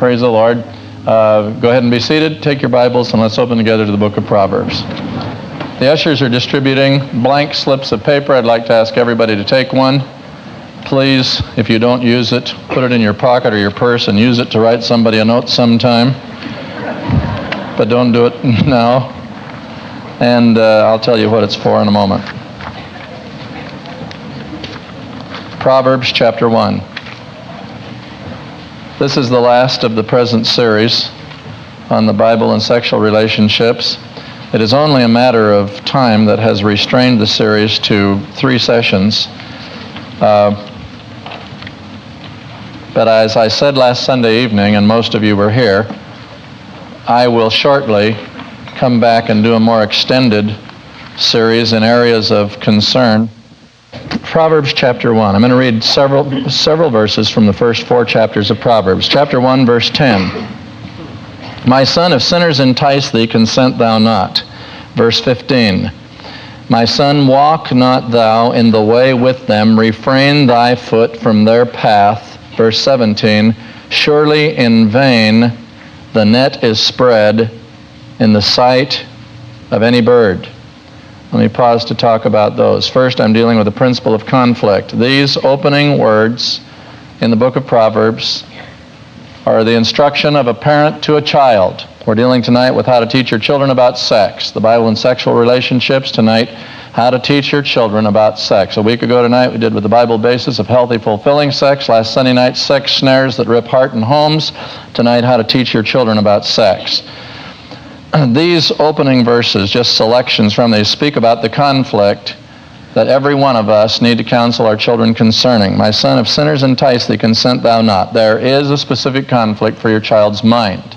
Praise the Lord. Go ahead and be seated. Take your Bibles and let's open together to the book of Proverbs. The ushers are distributing blank slips of paper. I'd like to ask everybody to take one. Please, if you don't use it, put it in your pocket or your purse and use it to write somebody a note sometime. But don't do it now. And I'll tell you what it's for in a moment. Proverbs chapter 1. This is the last of the present series on the Bible and sexual relationships. It is only a matter of time that has restrained the series to 3 sessions. But as I said last Sunday evening, and most of you were here, I will shortly come back and do a more extended series in areas of concern. Proverbs chapter 1. I'm going to read several verses from the first 4 chapters of Proverbs. Chapter 1, verse 10. My son, if sinners entice thee, consent thou not. Verse 15. My son, walk not thou in the way with them, refrain thy foot from their path. Verse 17. Surely in vain the net is spread in the sight of any bird. Let me pause to talk about those. First, I'm dealing with the principle of conflict. These opening words in the book of Proverbs are the instruction of a parent to a child. We're dealing tonight with how to teach your children about sex. The Bible and sexual relationships. Tonight, how to teach your children about sex. A week ago tonight, we did with the Bible basis of healthy, fulfilling sex. Last Sunday night, sex snares that rip heart and homes. Tonight, how to teach your children about sex. These opening verses, just selections from these, speak about the conflict that every one of us need to counsel our children concerning. My son, if sinners entice thee, consent thou not. There is a specific conflict for your child's mind.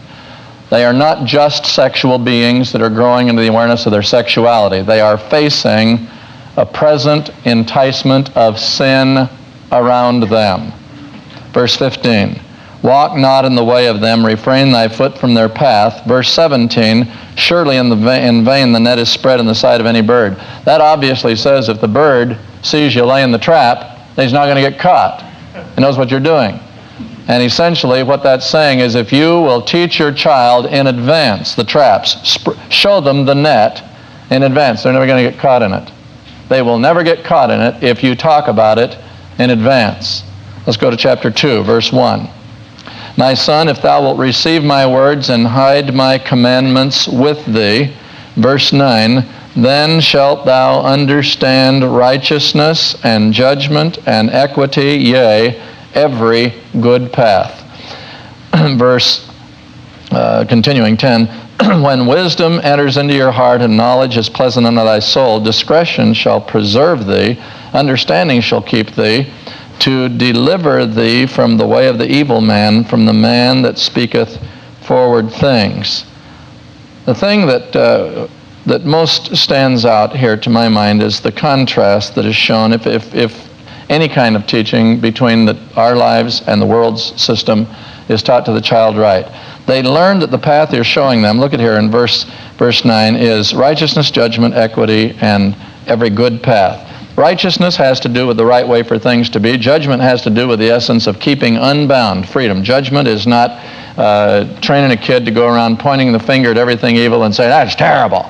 They are not just sexual beings that are growing into the awareness of their sexuality. They are facing a present enticement of sin around them. Verse 15. Walk not in the way of them, refrain thy foot from their path. Verse 17, surely in vain the net is spread in the sight of any bird. That obviously says if the bird sees you laying the trap, he's not going to get caught. He knows what you're doing. And essentially what that's saying is if you will teach your child in advance the traps, show them the net in advance, they're never going to get caught in it. They will never get caught in it if you talk about it in advance. Let's go to chapter 2, verse 1. My son, if thou wilt receive my words and hide my commandments with thee, verse 9, then shalt thou understand righteousness and judgment and equity, yea, every good path. Continuing 10, when wisdom enters into your heart and knowledge is pleasant unto thy soul, discretion shall preserve thee, understanding shall keep thee, to deliver thee from the way of the evil man, from the man that speaketh forward things. The thing that most stands out here to my mind is the contrast that is shown if any kind of teaching between our lives and the world's system is taught to the child right. They learn that the path you're showing them, look at here in verse 9, is righteousness, judgment, equity, and every good path. Righteousness has to do with the right way for things to be. Judgment has to do with the essence of keeping unbound freedom. Judgment is not training a kid to go around pointing the finger at everything evil and saying, that's terrible.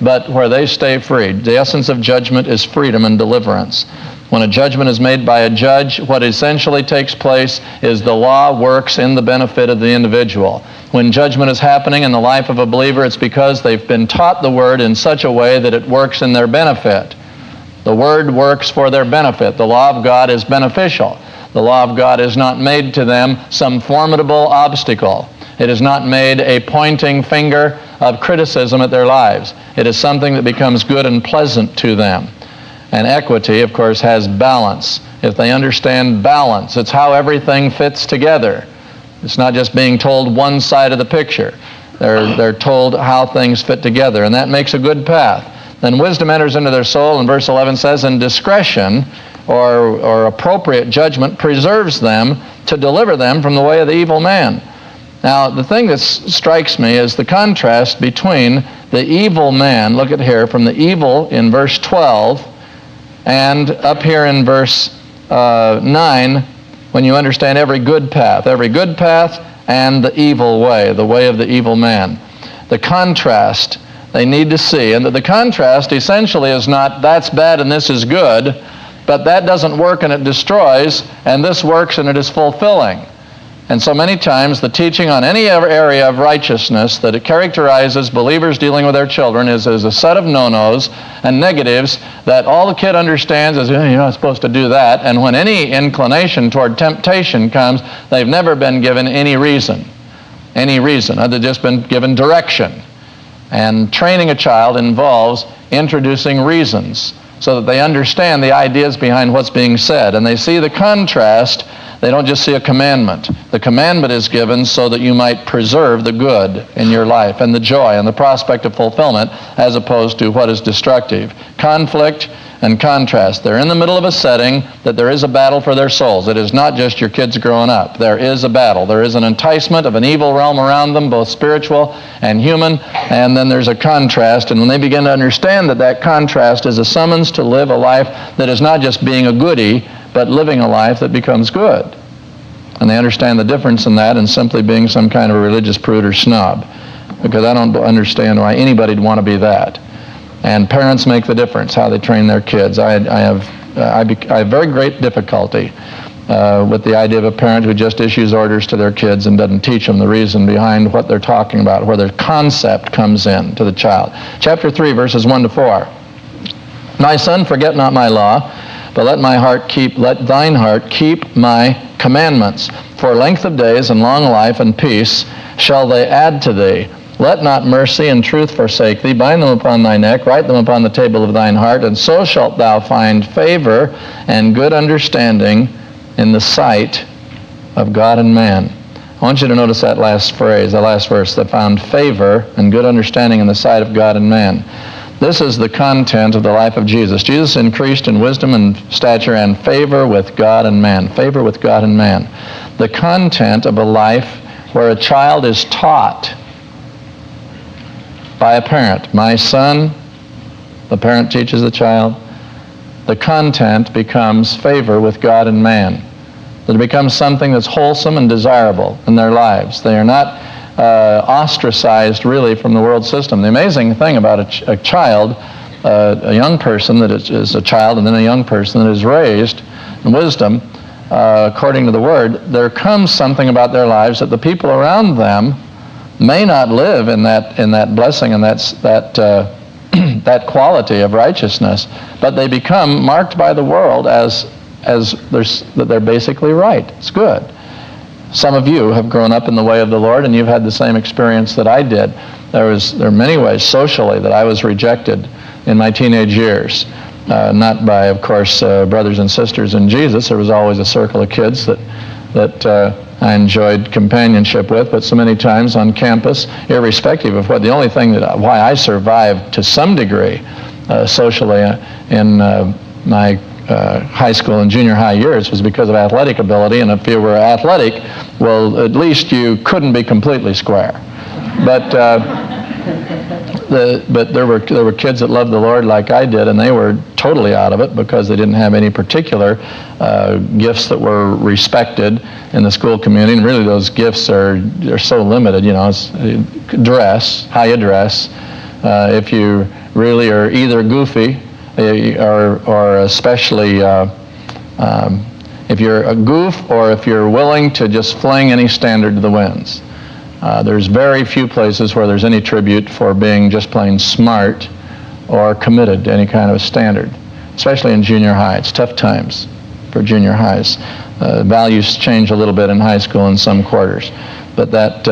But where they stay free. The essence of judgment is freedom and deliverance. When a judgment is made by a judge, what essentially takes place is the law works in the benefit of the individual. When judgment is happening in the life of a believer, it's because they've been taught the Word in such a way that it works in their benefit. The Word works for their benefit. The law of God is beneficial. The law of God is not made to them some formidable obstacle. It is not made a pointing finger of criticism at their lives. It is something that becomes good and pleasant to them. And equity, of course, has balance. If they understand balance, it's how everything fits together. It's not just being told one side of the picture. They're told how things fit together, and that makes a good path. Then wisdom enters into their soul, and verse 11 says, and discretion, or appropriate judgment, preserves them to deliver them from the way of the evil man. Now, the thing that strikes me is the contrast between the evil man, look at here, from the evil in verse 12, and up here in verse 9, when you understand every good path. Every good path and the evil way, the way of the evil man. The contrast they need to see, and the contrast essentially is not that's bad and this is good, but that doesn't work and it destroys, and this works and it is fulfilling. And so many times the teaching on any area of righteousness that it characterizes believers dealing with their children is a set of no-nos and negatives that all the kid understands is, you're not supposed to do that. And when any inclination toward temptation comes, they've never been given any reason. They've just been given direction. And training a child involves introducing reasons so that they understand the ideas behind what's being said. And they see the contrast. They don't just see a commandment. The commandment is given so that you might preserve the good in your life and the joy and the prospect of fulfillment as opposed to what is destructive. Conflict and contrast. They're in the middle of a setting that there is a battle for their souls. It is not just your kids growing up. There is a battle. There is an enticement of an evil realm around them, both spiritual and human, and then there's a contrast. And when they begin to understand that that contrast is a summons to live a life that is not just being a goodie, but living a life that becomes good. And they understand the difference in that and simply being some kind of a religious prude or snob, because I don't understand why anybody'd want to be that. And parents make the difference, how they train their kids. I have very great difficulty with the idea of a parent who just issues orders to their kids and doesn't teach them the reason behind what they're talking about, where their concept comes in to the child. Chapter 3, verses 1 to 4. My son, forget not my law, but let thine heart keep my commandments. For length of days and long life and peace shall they add to thee. Let not mercy and truth forsake thee. Bind them upon thy neck, write them upon the table of thine heart, and so shalt thou find favor and good understanding in the sight of God and man. I want you to notice that last phrase, that last verse, that found favor and good understanding in the sight of God and man. This is the content of the life of Jesus. Jesus increased in wisdom and stature and favor with God and man. Favor with God and man. The content of a life where a child is taught by a parent. My son, the parent teaches the child. The content becomes favor with God and man. That it becomes something that's wholesome and desirable in their lives. They are not ostracized really from the world system. The amazing thing about a child, a young person that is a child and then a young person that is raised in wisdom, according to the Word, there comes something about their lives that the people around them may not live in that blessing and that quality of righteousness, but they become marked by the world as that they're basically right. It's good. Some of you have grown up in the way of the Lord, and you've had the same experience that I did. There are many ways socially that I was rejected in my teenage years. Not by, of course, brothers and sisters in Jesus. There was always a circle of kids that I enjoyed companionship with, but so many times on campus, irrespective of the only thing why I survived to some degree socially in my high school and junior high years was because of athletic ability, and if you were athletic, well, at least you couldn't be completely square. But there were kids that loved the Lord like I did, and they were totally out of it because they didn't have any particular gifts that were respected in the school community. And really, those gifts are so limited. It's dress, how you dress. If you really are either goofy or especially if you're a goof, or if you're willing to just fling any standard to the winds. There's very few places where there's any tribute for being just plain smart or committed to any kind of a standard, especially in junior high. It's tough times for junior highs. Values change a little bit in high school in some quarters, but that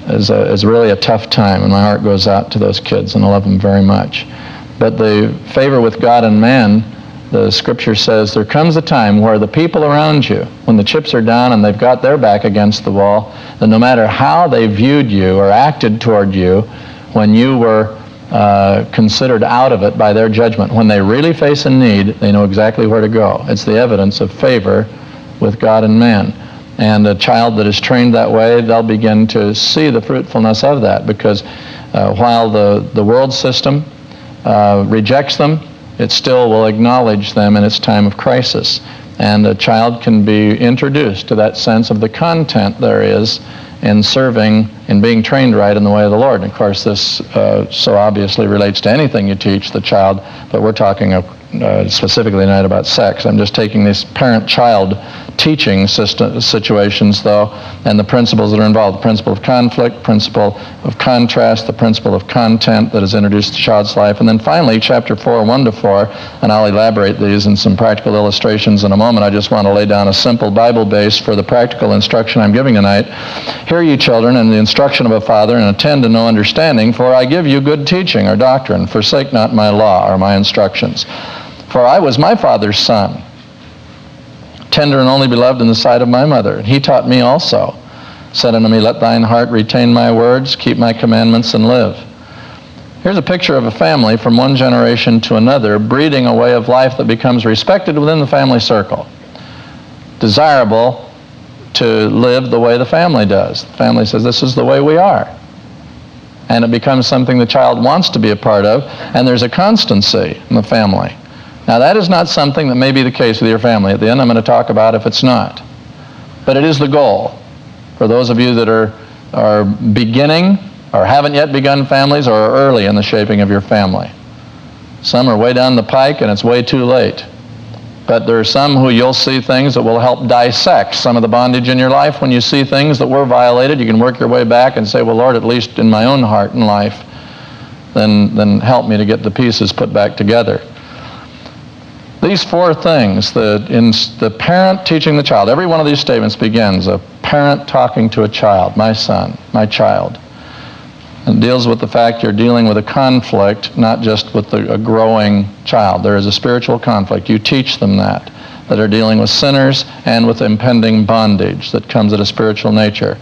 is really a tough time, and my heart goes out to those kids, and I love them very much. But the favor with God and man, the Scripture says there comes a time where the people around you, when the chips are down and they've got their back against the wall, that no matter how they viewed you or acted toward you when you were considered out of it by their judgment, when they really face a need, they know exactly where to go. It's the evidence of favor with God and man. And a child that is trained that way, they'll begin to see the fruitfulness of that, because while the world system rejects them, it still will acknowledge them in its time of crisis. And a child can be introduced to that sense of the content there is in serving, in being trained right in the way of the Lord. And of course, this so obviously relates to anything you teach the child, but we're talking specifically tonight about sex. I'm just taking these parent-child teaching situations, though, and the principles that are involved: the principle of conflict, principle of contrast, the principle of content that is introduced to the child's life. And then finally, chapter 4, 1 to 4, and I'll elaborate these in some practical illustrations in a moment. I just want to lay down a simple Bible base for the practical instruction I'm giving tonight. Hear ye, children, and the instruction of a father, and attend to no understanding, for I give you good teaching or doctrine. Forsake not my law or my instructions. For I was my father's son, tender and only beloved in the sight of my mother. And he taught me also, said unto me, let thine heart retain my words, keep my commandments, and live. Here's a picture of a family from one generation to another, breeding a way of life that becomes respected within the family circle, desirable to live the way the family does. The family says, this is the way we are. And it becomes something the child wants to be a part of, and there's a constancy in the family. Now, that is not something that may be the case with your family. At the end, I'm going to talk about if it's not. But it is the goal for those of you that are beginning or haven't yet begun families or are early in the shaping of your family. Some are way down the pike and it's way too late. But there are some who you'll see things that will help dissect some of the bondage in your life. When you see things that were violated, you can work your way back and say, well, Lord, at least in my own heart and life, then help me to get the pieces put back together. These four things, the parent teaching the child, every one of these statements begins a parent talking to a child, my son, my child. And deals with the fact you're dealing with a conflict, not just with a growing child. There is a spiritual conflict. You teach them that are dealing with sinners and with impending bondage that comes at a spiritual nature.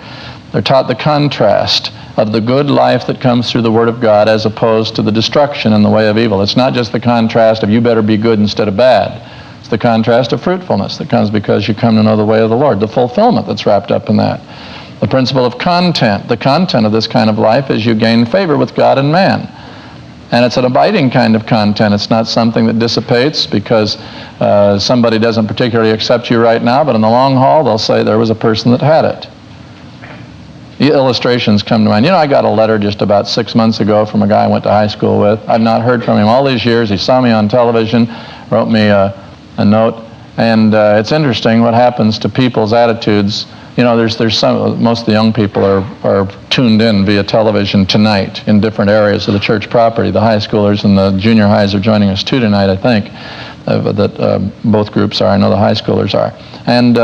They're taught the contrast of the good life that comes through the Word of God as opposed to the destruction in the way of evil. It's not just the contrast of you better be good instead of bad. It's the contrast of fruitfulness that comes because you come to know the way of the Lord, the fulfillment that's wrapped up in that. The principle of content. The content of this kind of life is you gain favor with God and man. And it's an abiding kind of content. It's not something that dissipates because somebody doesn't particularly accept you right now, but in the long haul they'll say there was a person that had it. The illustrations come to mind. You know, I got a letter just about 6 months ago from a guy I went to high school with. I've not heard from him all these years. He saw me on television, wrote me a note, and it's interesting what happens to people's attitudes. You know, there's some, most of the young people are tuned in via television tonight in different areas of the church property. The high schoolers and the junior highs are joining us too tonight, I think, both groups are. I know the high schoolers are. And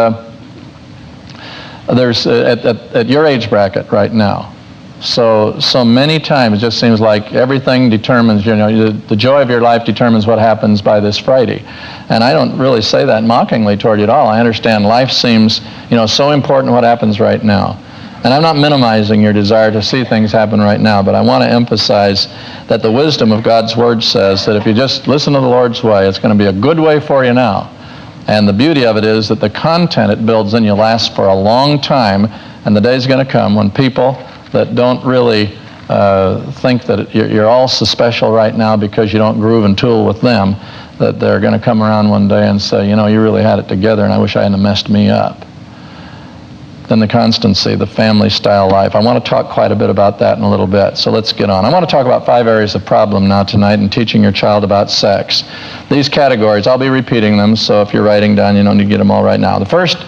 there's at your age bracket right now, so many times it just seems like everything determines, you know, the joy of your life determines what happens by this Friday. And I don't really say that mockingly toward you at all. I understand life seems, you know, so important what happens right now. And I'm not minimizing your desire to see things happen right now, but I want to emphasize that the wisdom of God's Word says that if you just listen to the Lord's way, it's going to be a good way for you now. And the beauty of it is that the content it builds in you lasts for a long time, and the day's going to come when people that don't really think that you're all so special right now because you don't groove and tool with them, that they're going to come around one day and say, you know, you really had it together and I wish I hadn't messed me up. Then the constancy, the family style life. I want to talk quite a bit about that in a little bit, so let's get on. I want to talk about 5 areas of problem now tonight in teaching your child about sex. These categories, I'll be repeating them, so if you're writing down, you don't need to get them all right now. The first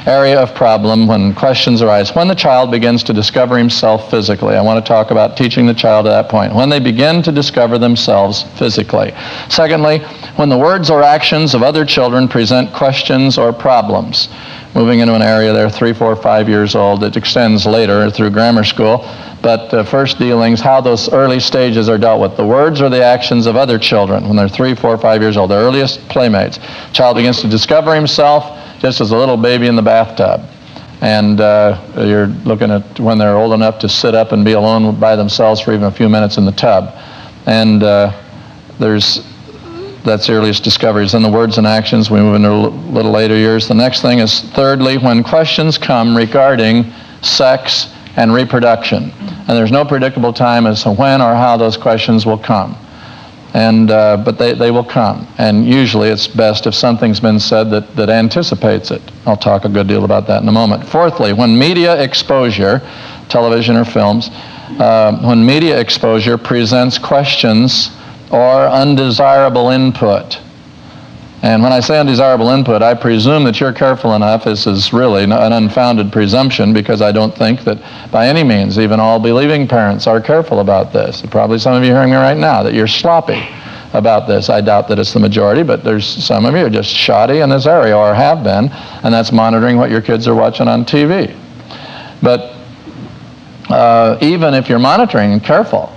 area of problem when questions arise, when the child begins to discover himself physically. I want to talk about teaching the child at that point, when they begin to discover themselves physically. Secondly, when the words or actions of other children present questions or problems. Moving into an area there, 3, 4, 5 years old. It extends later through grammar school. But first dealings, how those early stages are dealt with. The words or the actions of other children when they're 3, 4, 5 years old, their earliest playmates. Child begins to discover himself just as a little baby in the bathtub. And you're looking at when they're old enough to sit up and be alone by themselves for even a few minutes in the tub. And that's the earliest discoveries. Then the words and actions, we move into a little later years. The next thing is, thirdly, when questions come regarding sex and reproduction. And there's no predictable time as to when or how those questions will come. but they will come. And usually it's best if something's been said that anticipates it. I'll talk a good deal about that in a moment. Fourthly, when media exposure, television or films, when media exposure presents questions or undesirable input. And when I say undesirable input, I presume that you're careful enough. This is really an unfounded presumption, because I don't think that by any means even all believing parents are careful about this. Probably some of you hearing me right now that you're sloppy about this. I doubt that it's the majority, but there's some of you who are just shoddy in this area, or have been, and that's monitoring what your kids are watching on TV. But even if you're monitoring and careful,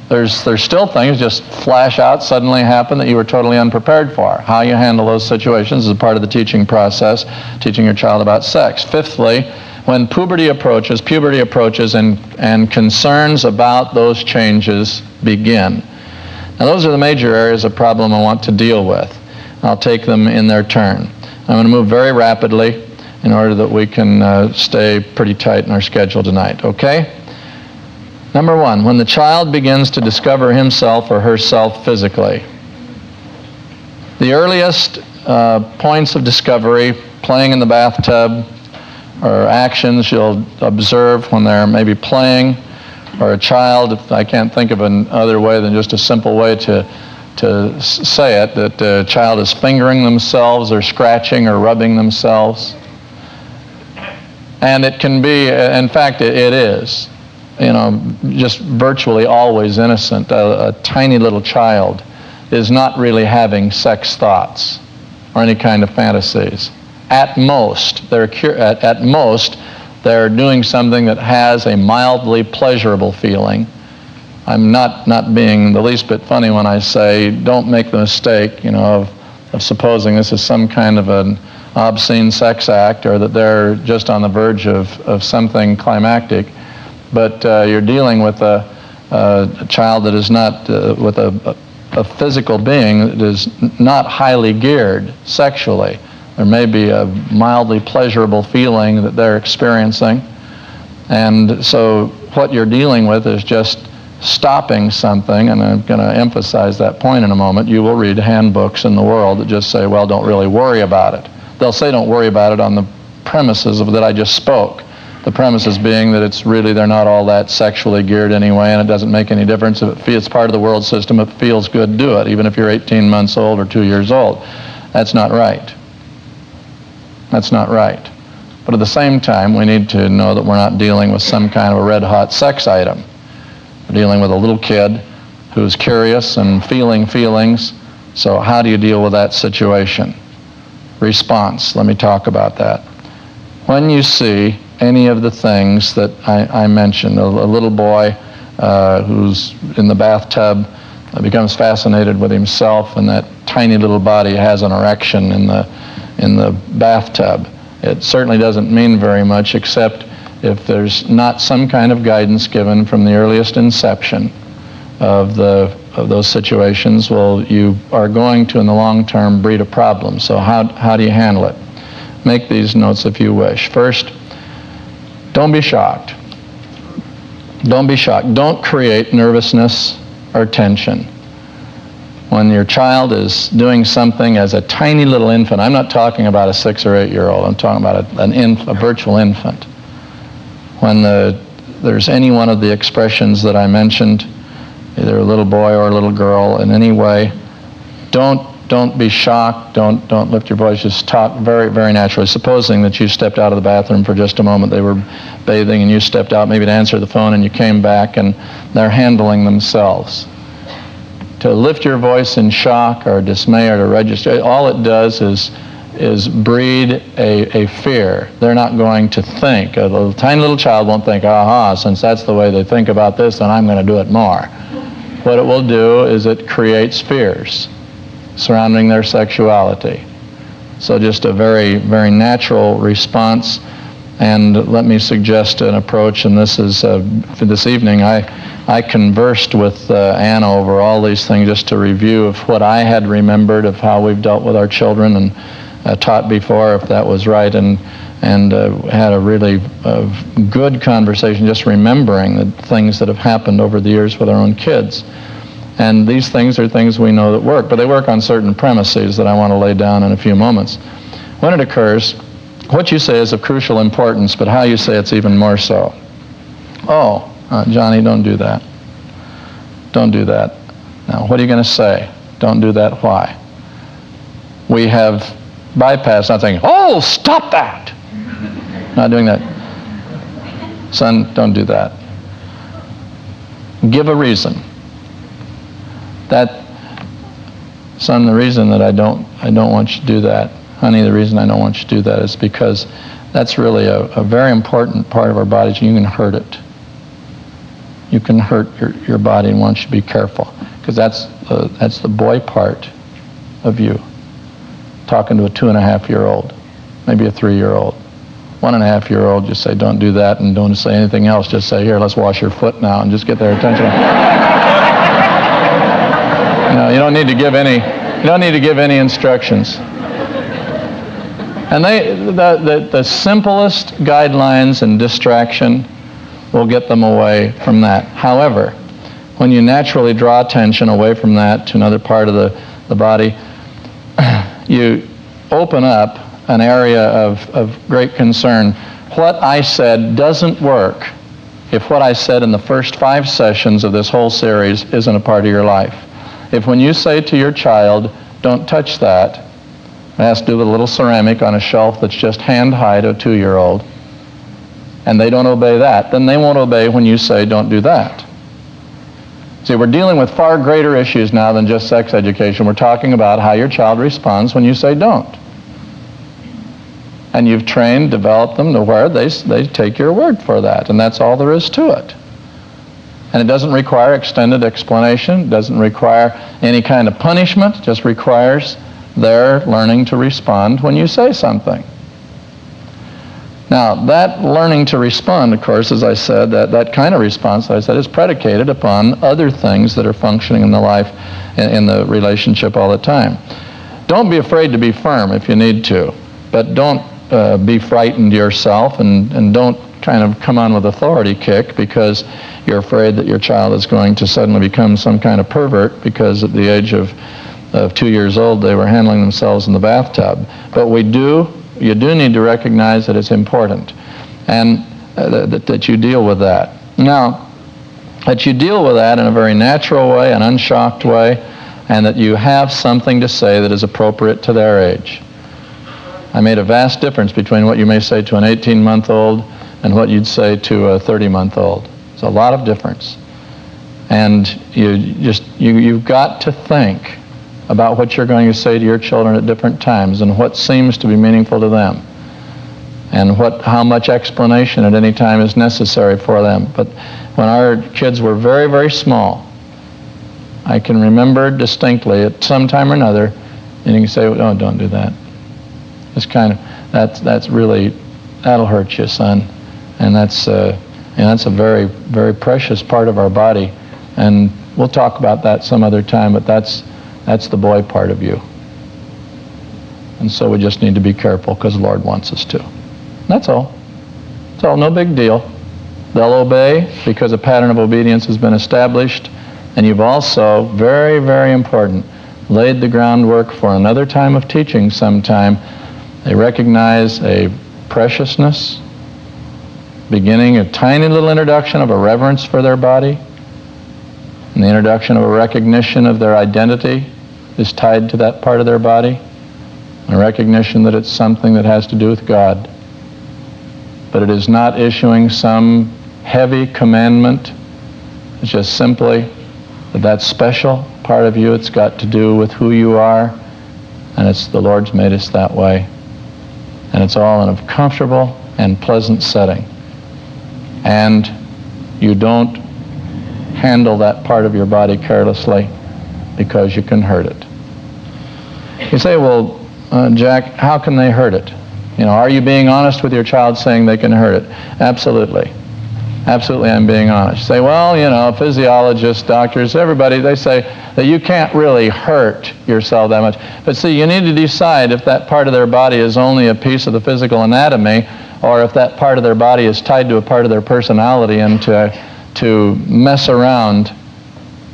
there's still things just flash out, suddenly happen that you were totally unprepared for. How you handle those situations is a part of the teaching process, teaching your child about sex. Fifthly, when puberty approaches and concerns about those changes begin. Now those are the major areas of problem I want to deal with. I'll take them in their turn. I'm going to move very rapidly in order that we can stay pretty tight in our schedule tonight, okay? Number one, when the child begins to discover himself or herself physically. The earliest points of discovery, playing in the bathtub, or actions you'll observe when they're maybe playing, or a child, I can't think of another way than just a simple way to say it, that a child is fingering themselves or scratching or rubbing themselves. And it can be, in fact, it is, just virtually always innocent. A tiny little child is not really having sex thoughts or any kind of fantasies. At most, they're doing something that has a mildly pleasurable feeling. I'm not being the least bit funny when I say don't make the mistake, of supposing this is some kind of an obscene sex act, or that they're just on the verge of something climactic. But you're dealing with a child that is not, with a physical being that is not highly geared sexually. There may be a mildly pleasurable feeling that they're experiencing. And so what you're dealing with is just stopping something, and I'm going to emphasize that point in a moment. You will read handbooks in the world that just say, well, don't really worry about it. They'll say don't worry about it on the premises of that I just spoke. The premises being that they're not all that sexually geared anyway, and it doesn't make any difference. If it's part of the world system, if it feels good, do it, even if you're 18 months old or 2 years old. That's not right. That's not right. But at the same time, we need to know that we're not dealing with some kind of a red-hot sex item. We're dealing with a little kid who's curious and feeling feelings. So how do you deal with that situation? Response. Let me talk about that. When you see any of the things that I mentioned, a little boy who's in the bathtub becomes fascinated with himself, and that tiny little body has an erection in the bathtub. It certainly doesn't mean very much, except if there's not some kind of guidance given from the earliest inception of those situations. Well, you are going to, in the long term, breed a problem. So how do you handle it? Make these notes if you wish. First, don't be shocked. Don't be shocked. Don't create nervousness or tension. When your child is doing something as a tiny little infant, I'm not talking about a 6 or 8 year old, I'm talking about a virtual infant. When there's any one of the expressions that I mentioned, either a little boy or a little girl in any way, don't be shocked, don't lift your voice, just talk very, very naturally. Supposing that you stepped out of the bathroom for just a moment, they were bathing and you stepped out maybe to answer the phone, and you came back and they're handling themselves. To lift your voice in shock or dismay or to register, all it does is breed a fear. They're not going to think. A tiny little child won't think, aha, since that's the way they think about this, then I'm going to do it more. What it will do is it creates fears surrounding their sexuality. So just a very, very natural response. And let me suggest an approach, and this is, for this evening, I conversed with Anna over all these things just to review of what I had remembered of how we've dealt with our children, and taught before if that was right, and had a really good conversation just remembering the things that have happened over the years with our own kids. And these things are things we know that work, but they work on certain premises that I want to lay down in a few moments. When it occurs, what you say is of crucial importance, but how you say it's even more so. Oh, Johnny, don't do that. Don't do that. Now, what are you going to say? Don't do that. Why? We have bypassed, not saying, oh, stop that. Not doing that. Son, don't do that. Give a reason. Son, the reason that I don't want you to do that, honey, the reason I don't want you to do that is because that's really a very important part of our bodies. You can hurt it. You can hurt your body, and want you to be careful, because that's the boy part of you, talking to a 2.5-year-old, maybe a 3-year-old. 1.5-year-old, just say, don't do that, and don't say anything else. Just say, here, let's wash your foot now, and just get their attention. You don't need to give any instructions. And the simplest guidelines and distraction will get them away from that. However, when you naturally draw attention away from that to another part of the body, you open up an area of great concern. What I said doesn't work if what I said in the first 5 sessions of this whole series isn't a part of your life. If when you say to your child, don't touch that, it has to do with a little ceramic on a shelf that's just hand high to a 2-year-old, and they don't obey that, then they won't obey when you say, don't do that. See, we're dealing with far greater issues now than just sex education. We're talking about how your child responds when you say don't. And you've trained, developed them to where they take your word for that, and that's all there is to it. And it doesn't require extended explanation. It doesn't require any kind of punishment. It just requires their learning to respond when you say something. Now, that learning to respond, of course, as I said, that kind of response, as I said, is predicated upon other things that are functioning in the life, in the relationship all the time. Don't be afraid to be firm if you need to, but don't be frightened yourself, and don't kind of come on with authority kick because you're afraid that your child is going to suddenly become some kind of pervert because at the age of 2 years old they were handling themselves in the bathtub. But you do need to recognize that it's important, and that you deal with that. Now, that you deal with that in a very natural way, an unshocked way, and that you have something to say that is appropriate to their age. I made a vast difference between what you may say to an 18-month-old and what you'd say to a 30-month-old. It's a lot of difference. And you've got to think about what you're going to say to your children at different times and what seems to be meaningful to them, and how much explanation at any time is necessary for them. But when our kids were very, very small, I can remember distinctly at some time or another, and you can say, oh, don't do that. It's kind of, that's really, that'll hurt you, son. And that's a very, very precious part of our body. And we'll talk about that some other time, but that's the boy part of you. And so we just need to be careful because the Lord wants us to. That's all. It's all no big deal. They'll obey because a pattern of obedience has been established, and you've also, very, very important, laid the groundwork for another time of teaching sometime. They recognize a preciousness, beginning a tiny little introduction of a reverence for their body, and the introduction of a recognition of their identity is tied to that part of their body, and a recognition that it's something that has to do with God. But it is not issuing some heavy commandment. It's just simply that special part of you, it's got to do with who you are, and it's the Lord's made us that way. And it's all in a comfortable and pleasant setting. And you don't handle that part of your body carelessly because you can hurt it. You say, well, Jack, how can they hurt it? Are you being honest with your child saying they can hurt it? Absolutely. Absolutely, I'm being honest. You say, well, physiologists, doctors, everybody, they say that you can't really hurt yourself that much. But see, you need to decide if that part of their body is only a piece of the physical anatomy, or if that part of their body is tied to a part of their personality, and to mess around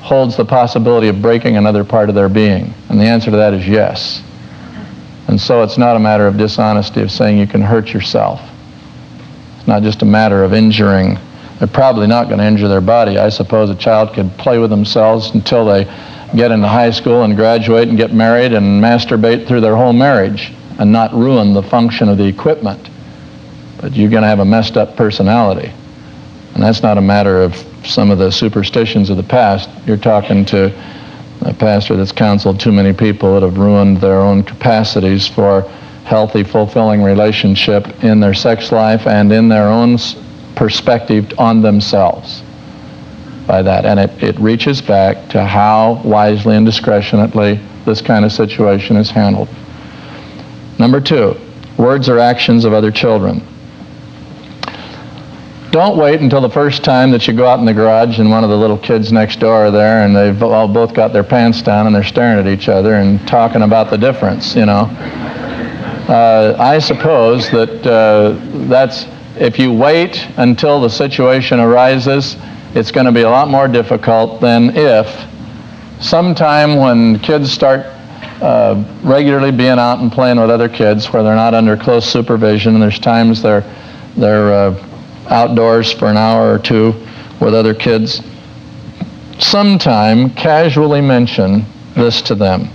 holds the possibility of breaking another part of their being? And the answer to that is yes. And so it's not a matter of dishonesty, of saying you can hurt yourself. It's not just a matter of injuring. They're probably not going to injure their body. I suppose a child could play with themselves until they get into high school and graduate and get married and masturbate through their whole marriage and not ruin the function of the equipment. But you're going to have a messed up personality. And that's not a matter of some of the superstitions of the past. You're talking to a pastor that's counseled too many people that have ruined their own capacities for healthy, fulfilling relationship in their sex life and in their own perspective on themselves by that. And it reaches back to how wisely and discretionately this kind of situation is handled. Number 2, words or actions of other children. Don't wait until the first time that you go out in the garage and one of the little kids next door are there and they've all both got their pants down and they're staring at each other and talking about the difference, you know. I suppose that if you wait until the situation arises, it's going to be a lot more difficult than if sometime when kids start regularly being out and playing with other kids where they're not under close supervision, and there's times they're outdoors for an hour or two with other kids, sometime casually mention this to them.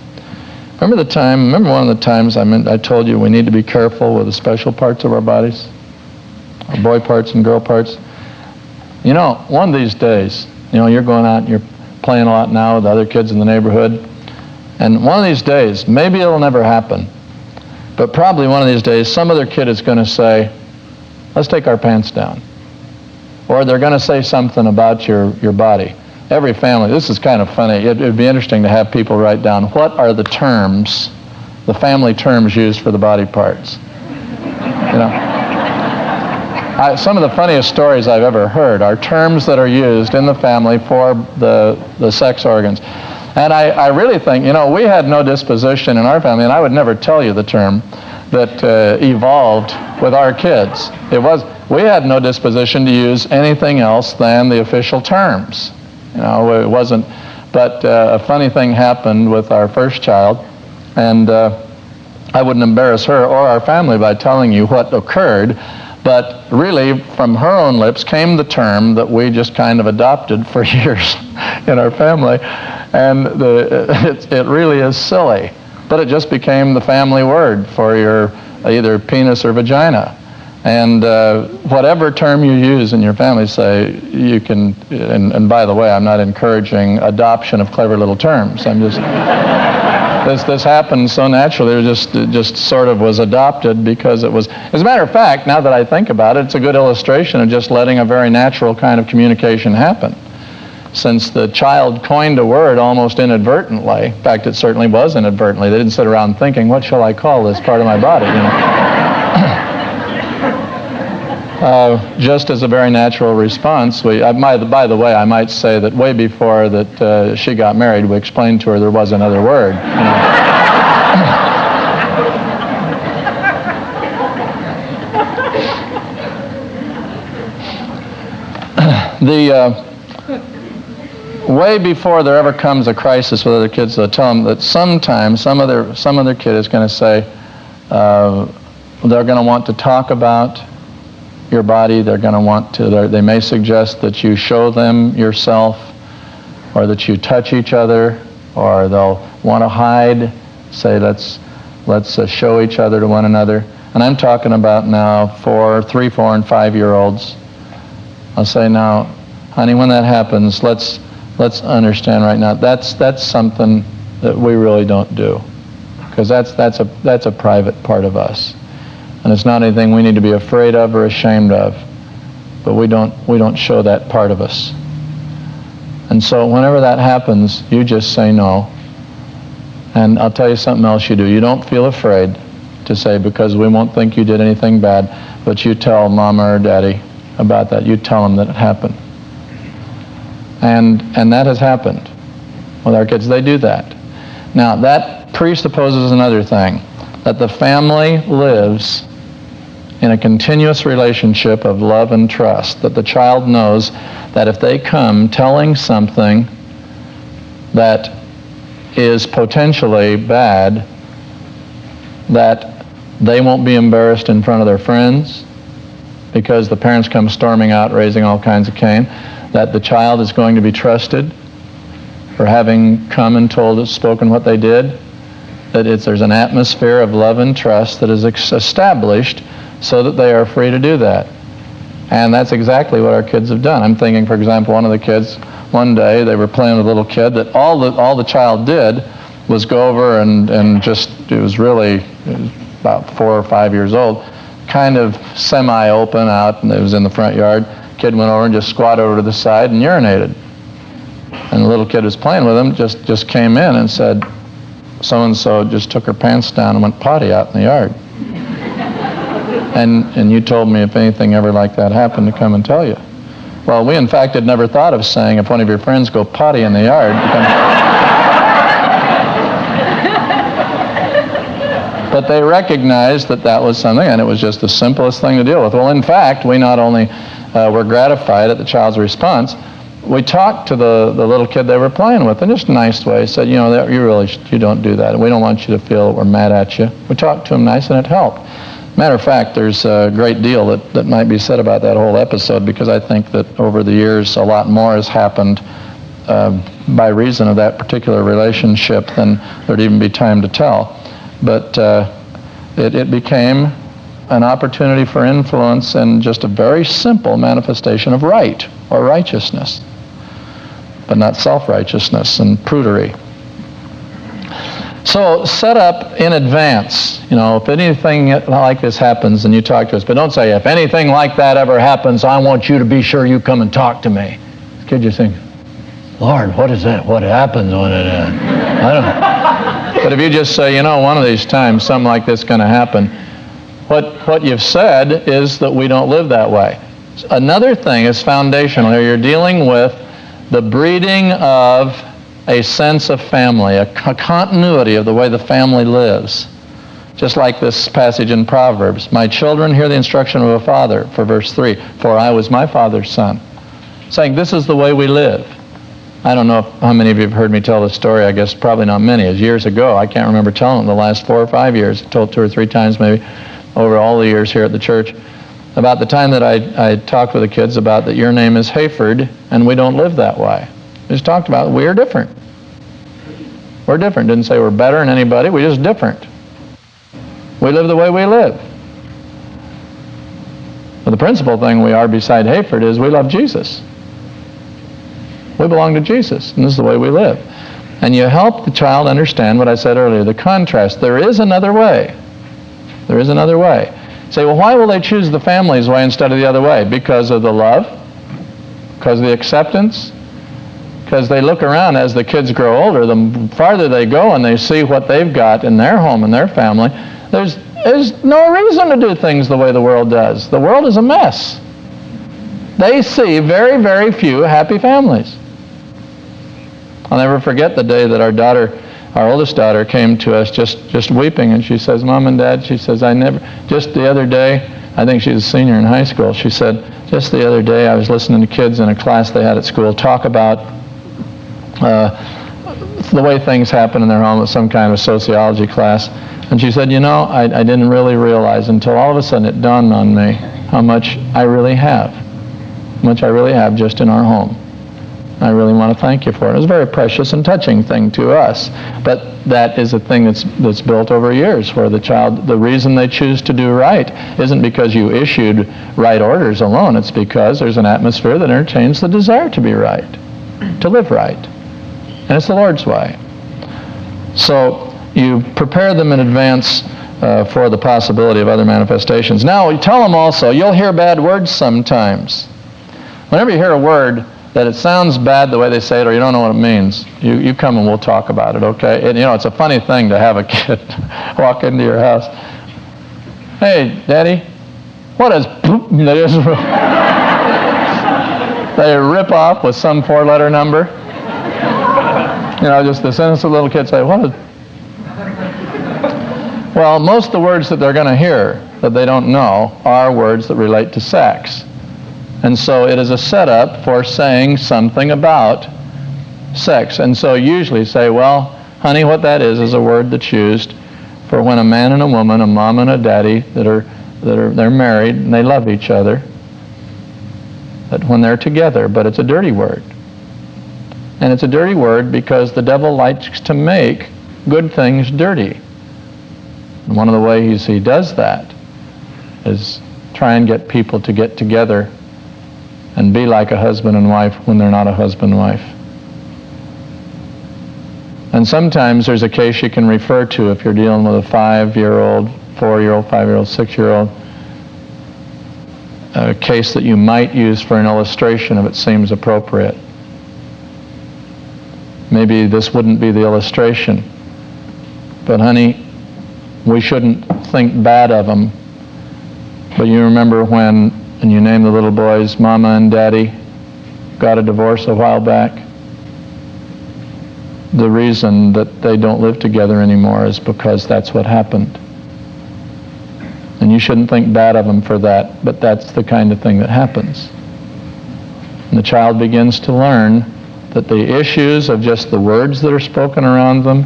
Remember one of the times I told you we need to be careful with the special parts of our bodies? Our boy parts and girl parts. You know, one of these days, you know, you're going out and you're playing a lot now with other kids in the neighborhood, and one of these days, maybe it'll never happen, but probably one of these days, some other kid is going to say, let's take our pants down. Or they're going to say something about your body. Every family, this is kind of funny. It'd be interesting to have people write down what are the terms, the family terms used for the body parts. You know, some of the funniest stories I've ever heard are terms that are used in the family for the sex organs. And I really think, you know, we had no disposition in our family, and I would never tell you the term that evolved with our kids. We had no disposition to use anything else than the official terms. You know, it wasn't, but a funny thing happened with our first child, and I wouldn't embarrass her or our family by telling you what occurred, but really from her own lips came the term that we just kind of adopted for years in our family, and it really is silly, but it just became the family word for your either penis or vagina. And whatever term you use in your family, say, you can, and by the way, I'm not encouraging adoption of clever little terms. I'm just, this happened so naturally, it just sort of was adopted because it was, as a matter of fact, now that I think about it, it's a good illustration of just letting a very natural kind of communication happen. Since the child coined a word almost inadvertently, in fact, it certainly was inadvertently. They didn't sit around thinking, what shall I call this part of my body, you know? Just as a very natural response, by the way, I might say that way before that she got married, we explained to her there was another word. Way before there ever comes a crisis with other kids, they'll tell them that sometimes some other kid is going to say they're going to want to talk about your body. They're going to want to. They may suggest that you show them yourself, or that you touch each other, or they'll want to hide. Say let's show each other to one another. And I'm talking about now 3, 4, and 5-year-olds. I'll say now, honey, when that happens, let's understand right now that's something that we really don't do, because that's a private part of us. And it's not anything we need to be afraid of or ashamed of, but we don't show that part of us. And so whenever that happens, you just say no. And I'll tell you something else you do. You don't feel afraid to say, because we won't think you did anything bad, but you tell Mama or Daddy about that. You tell them that it happened. And that has happened with our kids. They do that. Now, that presupposes another thing, that the family lives in a continuous relationship of love and trust, that the child knows that if they come telling something that is potentially bad, that they won't be embarrassed in front of their friends because the parents come storming out raising all kinds of Cain, that the child is going to be trusted for having come and told us, spoken what they did, that there's an atmosphere of love and trust that is established so that they are free to do that. And that's exactly what our kids have done. I'm thinking, for example, one of the kids, one day they were playing with a little kid that all the child did was go over and just, it was about 4 or 5 years old, kind of semi-open out, and it was in the front yard. Kid went over and just squatted over to the side and urinated. And the little kid who was playing with him just came in and said, so-and-so just took her pants down and went potty out in the yard. And you told me if anything ever like that happened to come and tell you. Well, we in fact had never thought of saying if one of your friends go potty in the yard. But they recognized that was something, and it was just the simplest thing to deal with. Well, in fact, we not only were gratified at the child's response, we talked to the little kid they were playing with in just a nice way. Said, you don't do that. We don't want you to feel that we're mad at you. We talked to him nice, and it helped. Matter of fact, there's a great deal that might be said about that whole episode, because I think that over the years a lot more has happened by reason of that particular relationship than there'd even be time to tell. But it became an opportunity for influence and just a very simple manifestation of right or righteousness, but not self-righteousness and prudery. So set up in advance. If anything like this happens, then you talk to us. But don't say, if anything like that ever happens, I want you to be sure you come and talk to me. The kid just thinks, Lord, what is that? What happens when it I don't know. But if you just say, one of these times something like this is going to happen, what you've said is that we don't live that way. Another thing is foundational here. You're dealing with the breeding of a sense of family, a continuity of the way the family lives. Just like this passage in Proverbs. My children, hear the instruction of a father, for verse 3, for I was my father's son. Saying this is the way we live. I don't know how many of you have heard me tell this story. I guess probably not many. It was years ago. I can't remember telling it in the last 4 or 5 years. I told 2 or 3 times maybe over all the years here at the church. About the time that I talked with the kids about that your name is Hayford and we don't live that way. We just talked about we are different. We're different. Didn't say we're better than anybody. We're just different. We live the way we live. But the principal thing we are beside Hayford is we love Jesus. We belong to Jesus, and this is the way we live. And you help the child understand what I said earlier, the contrast. There is another way. There is another way. You say, well, why will they choose the family's way instead of the other way? Because of the love? Because of the acceptance? Because they look around as the kids grow older, the farther they go and they see what they've got in their home and their family, there's no reason to do things the way the world does. The world is a mess. They see very, very few happy families. I'll never forget the day that our oldest daughter came to us just weeping, and she says, Mom and Dad, she says, just the other day, I think she's a senior in high school, she said, just the other day I was listening to kids in a class they had at school talk about the way things happen in their home with some kind of sociology class. And she said, I didn't really realize until all of a sudden it dawned on me how much I really have. How much I really have just in our home. I really want to thank you for it. It was a very precious and touching thing to us. But that is a thing that's built over years, where the child, the reason they choose to do right isn't because you issued right orders alone. It's because there's an atmosphere that entertains the desire to be right, to live right. And it's the Lord's way. So you prepare them in advance for the possibility of other manifestations. Now, you tell them also, you'll hear bad words sometimes. Whenever you hear a word that it sounds bad the way they say it, or you don't know what it means, you come and we'll talk about it, okay? And, it's a funny thing to have a kid walk into your house. Hey, Daddy, what is poop? They rip off with some 4-letter number. Just this innocent little kid say, what is... Well, most of the words that they're going to hear that they don't know are words that relate to sex. And so it is a setup for saying something about sex. And so usually say, well, honey, what that is a word that's used for when a man and a woman, a mom and a daddy, they're married and they love each other, that when they're together, but it's a dirty word. And it's a dirty word because the devil likes to make good things dirty. And one of the ways he does that is try and get people to get together and be like a husband and wife when they're not a husband and wife. And sometimes there's a case you can refer to if you're dealing with a 5-year-old, 4-year-old, 5-year-old, 6-year-old, a case that you might use for an illustration if it seems appropriate. Maybe this wouldn't be the illustration, but honey, we shouldn't think bad of them. But you remember when, and you name the little boys, Mama and Daddy got a divorce a while back? The reason that they don't live together anymore is because that's what happened. And you shouldn't think bad of them for that, but that's the kind of thing that happens. And the child begins to learn that the issues of just the words that are spoken around them,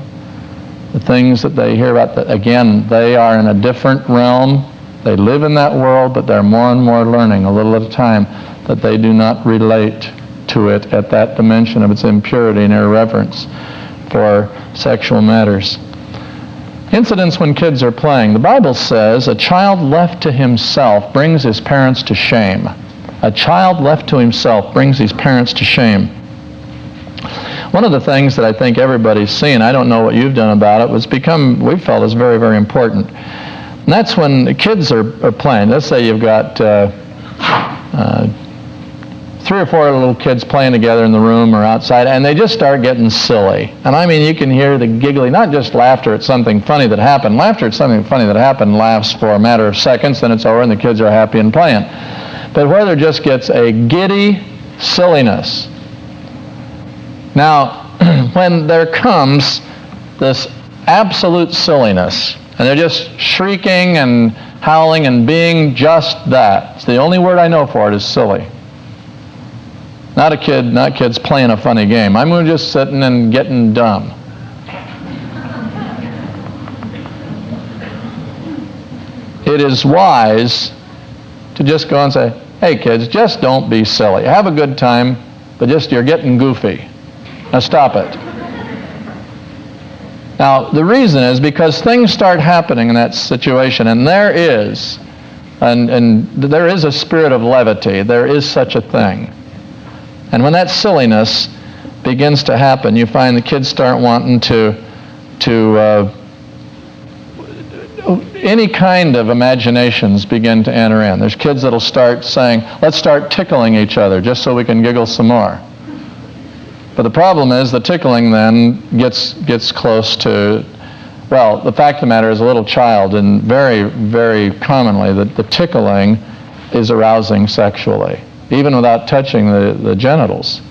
the things that they hear about, that again, they are in a different realm. They live in that world, but they're more and more learning a little at a time that they do not relate to it at that dimension of its impurity and irreverence for sexual matters. Incidents when kids are playing. The Bible says a child left to himself brings his parents to shame. A child left to himself brings his parents to shame. One of the things that I think everybody's seen, I don't know what you've done about it, we felt is very, very important. And that's when the kids are playing. Let's say you've got 3 or 4 little kids playing together in the room or outside, and they just start getting silly. And I mean, you can hear the giggling, not just laughter at something funny that happened. Laughter at something funny that happened laughs for a matter of seconds, then it's over and the kids are happy and playing. But where there just gets a giddy silliness. Now, when there comes this absolute silliness, and they're just shrieking and howling and being just that. It's the only word I know for it is silly. Not kids playing a funny game. I'm just sitting and getting dumb. It is wise to just go and say, hey kids, just don't be silly. Have a good time, but you're getting goofy. Now stop it. Now, the reason is because things start happening in that situation, and there is a spirit of levity. There is such a thing. And when that silliness begins to happen, you find the kids start wanting to any kind of imaginations begin to enter in. There's kids that'll start saying, let's start tickling each other just so we can giggle some more. But the problem is the tickling then gets close to, well, the fact of the matter is a little child, and very, very commonly the tickling is arousing sexually. Even without touching the genitals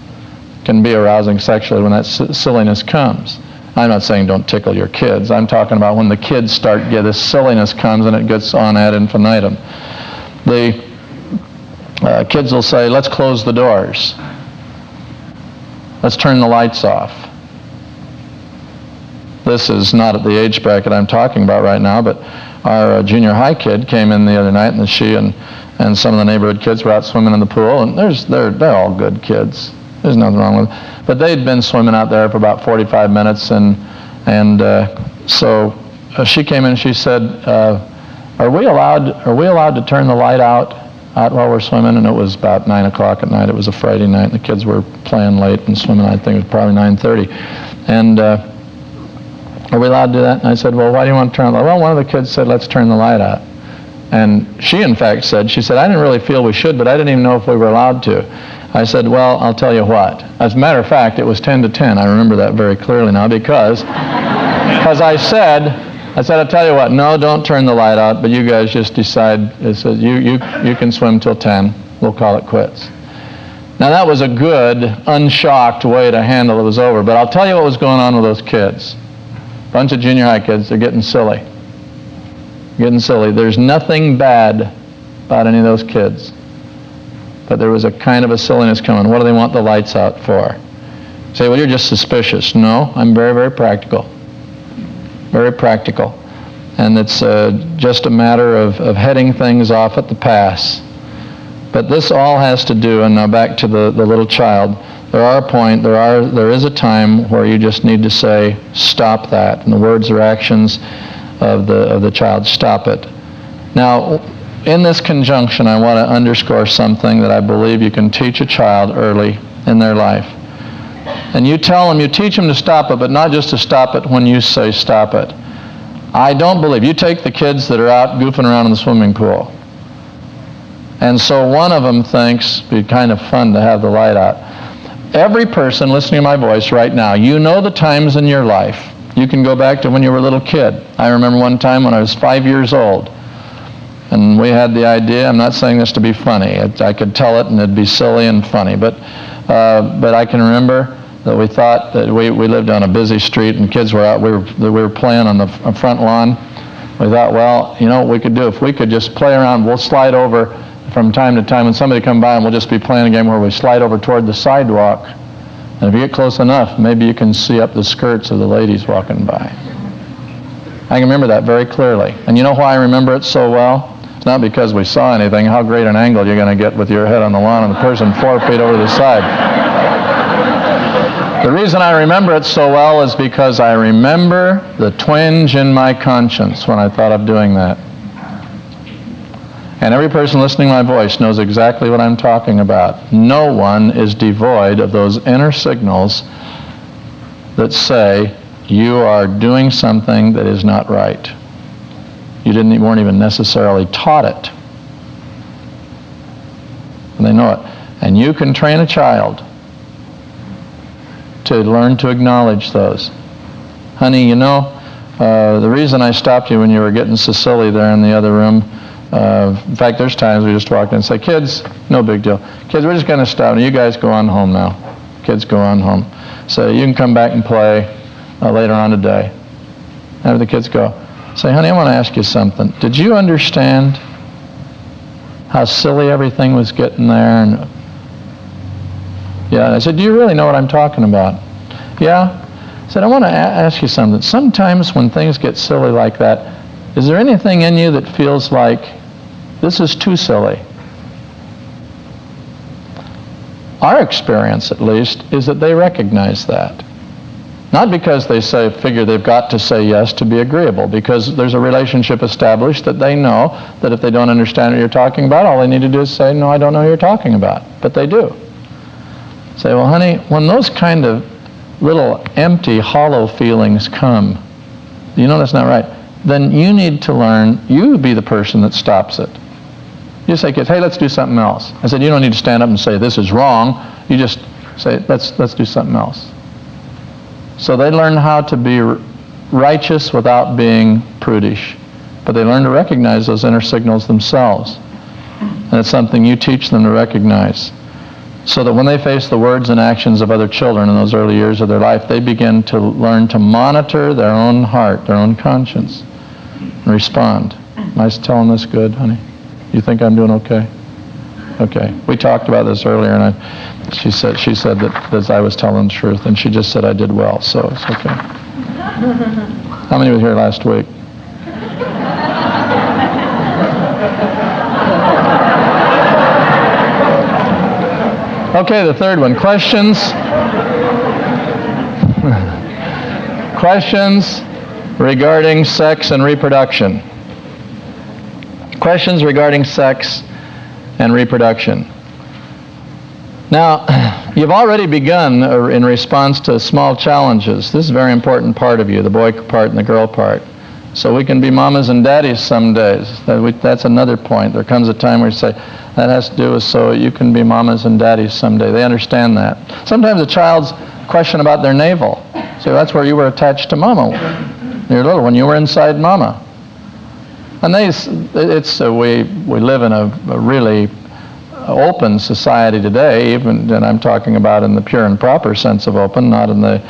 can be arousing sexually when that silliness comes. I'm not saying don't tickle your kids. I'm talking about when the kids this silliness comes and it gets on ad infinitum. The kids will say, let's close the doors. Let's turn the lights off. This is not at the age bracket I'm talking about right now, but our junior high kid came in the other night, and she and some of the neighborhood kids were out swimming in the pool, and they're all good kids. There's nothing wrong with it. But they'd been swimming out there for about 45 minutes, and so she came in and she said, are we allowed to turn the light out while we're swimming? And it was about 9 o'clock at night. It was a Friday night, and the kids were playing late and swimming. I think it was probably 9:30. And are we allowed to do that? And I said, well, why do you want to turn the light? Well, one of the kids said, let's turn the light out. And she, in fact, said, I didn't really feel we should, but I didn't even know if we were allowed to. I said, well, I'll tell you what. As a matter of fact, it was 10 to 10. I remember that very clearly now because I said, I'll tell you what, no, don't turn the light out, but you guys just decide. It says, you can swim till 10. We'll call it quits. Now, that was a good, unshocked way to handle it was over, but I'll tell you what was going on with those kids. A bunch of junior high kids, they're getting silly. There's nothing bad about any of those kids. But there was a kind of a silliness coming. What do they want the lights out for? Say, well, you're just suspicious. No, I'm very, very practical. Very practical. And it's just a matter of heading things off at the pass. But this all has to do, and now back to the little child, there is a time where you just need to say, stop that. And the words or actions of the child, stop it. Now, in this conjunction, I want to underscore something that I believe you can teach a child early in their life. And you teach them to stop it, but not just to stop it when you say stop it. I don't believe, you take the kids that are out goofing around in the swimming pool. And so one of them thinks it'd be kind of fun to have the light out. Every person listening to my voice right now, you know the times in your life. You can go back to when you were a little kid. I remember one time when I was 5 years old. And we had the idea, I'm not saying this to be funny. I could tell it and it'd be silly and funny. But I can remember that we thought that we lived on a busy street and kids were out. We were playing on the front lawn. We thought, well, you know what we could do? If we could just play around, we'll slide over from time to time. When somebody come by, and we'll just be playing a game where we slide over toward the sidewalk. And if you get close enough, maybe you can see up the skirts of the ladies walking by. I can remember that very clearly. And you know why I remember it so well? It's not because we saw anything. How great an angle you're going to get with your head on the lawn and the person 4 feet over the side. The reason I remember it so well is because I remember the twinge in my conscience when I thought of doing that. And every person listening to my voice knows exactly what I'm talking about. No one is devoid of those inner signals that say you are doing something that is not right. You weren't even necessarily taught it. And they know it. And you can train a child to learn to acknowledge those. Honey, you know, the reason I stopped you when you were getting so silly there in the other room, in fact, there's times we just walk in and say, kids, no big deal. Kids, we're just going to stop. You guys go on home now. Kids, go on home. So you can come back and play later on today. Have the kids go. Say, honey, I want to ask you something. Did you understand how silly everything was getting there? And yeah, I said, do you really know what I'm talking about? Yeah. I said, I want to ask you something. Sometimes when things get silly like that, is there anything in you that feels like this is too silly? Our experience, at least, is that they recognize that. Not because they figure they've got to say yes to be agreeable, because there's a relationship established that they know that if they don't understand what you're talking about, all they need to do is say, no, I don't know what you're talking about. But they do. Say, well, honey, when those kind of little empty, hollow feelings come, you know that's not right, then you need to learn, you be the person that stops it. You say, kids, hey, let's do something else. I said, you don't need to stand up and say, this is wrong. You just say, let's do something else. So they learn how to be righteous without being prudish. But they learn to recognize those inner signals themselves. And it's something you teach them to recognize. So that when they face the words and actions of other children in those early years of their life, they begin to learn to monitor their own heart, their own conscience, and respond. Am I telling this good, honey? You think I'm doing okay? Okay. We talked about this earlier, and she said that I was telling the truth, and she just said I did well, so it's okay. How many were here last week? Okay, the third one. Questions? Questions regarding sex and reproduction. Questions regarding sex and reproduction. Now, you've already begun in response to small challenges. This is a very important part of you, the boy part and the girl part. So we can be mamas and daddies some days. That's another point. There comes a time where you say, that has to do with so you can be mamas and daddies someday. They understand that. Sometimes a child's question about their navel. So that's where you were attached to mama. You're little, when you were inside mama. And we live in a really open society today, even, and I'm talking about in the pure and proper sense of open, not in the